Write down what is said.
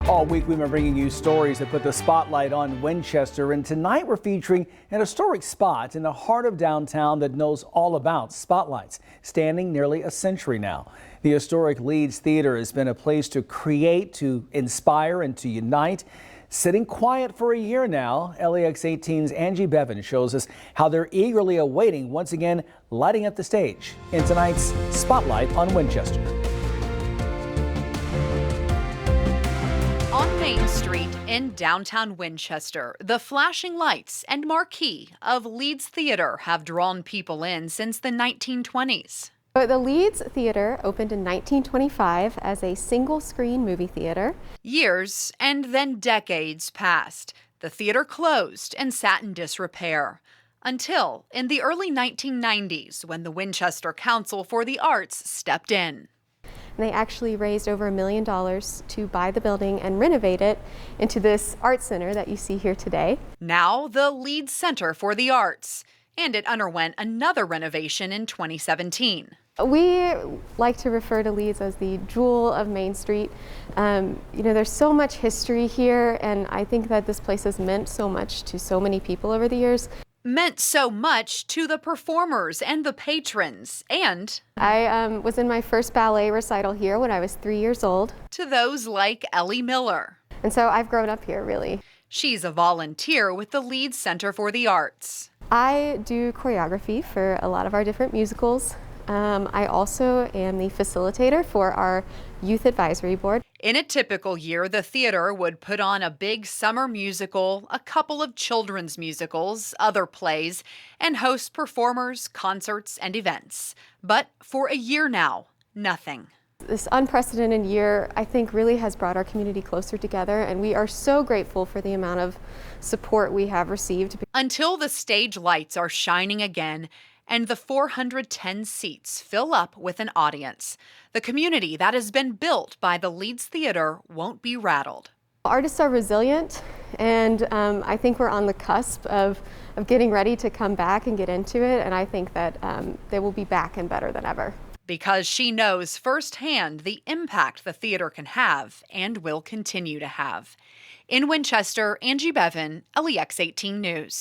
All week we've been bringing you stories that put the spotlight on Winchester, and tonight we're featuring an historic spot in the heart of downtown that knows all about spotlights, standing nearly a century now. The historic Leeds Theater has been a place to create, to inspire, and to unite. Sitting quiet for a year now, LEX 18's Angie Bevan shows us how they're eagerly awaiting, once again, lighting up the stage in tonight's Spotlight on Winchester. On Main Street in downtown Winchester, the flashing lights and marquee of Leeds Theater have drawn people in since the 1920s. The Leeds Theater opened in 1925 as a single-screen movie theater. Years and then decades passed. The theater closed and sat in disrepair. Until in the early 1990s, when the Winchester Council for the Arts stepped in. And they actually raised over $1 million to buy the building and renovate it into this art center that you see here today. Now the Leeds Center for the Arts. And it underwent another renovation in 2017. We like to refer to Leeds as the jewel of Main Street. There's so much history here, and I think that this place has meant so much to so many people over the years. Meant so much to the performers and the patrons, and I was in my first ballet recital here when I was 3 years old. To those like Ellie Miller. And so I've grown up here, really. She's a volunteer with the Leeds Center for the Arts. I do choreography for a lot of our different musicals. I also am the facilitator for our youth advisory board. In a typical year, the theater would put on a big summer musical, a couple of children's musicals, other plays, and host performers, concerts, and events. But for a year now, nothing. This unprecedented year, I think, really has brought our community closer together, and we are so grateful for the amount of support we have received. Until the stage lights are shining again and the 410 seats fill up with an audience, the community that has been built by the Leeds Theater won't be rattled. Artists are resilient, and I think we're on the cusp of getting ready to come back and get into it, and I think that they will be back and better than ever. Because she knows firsthand the impact the theater can have and will continue to have. In Winchester, Angie Bevan, LEX 18 News.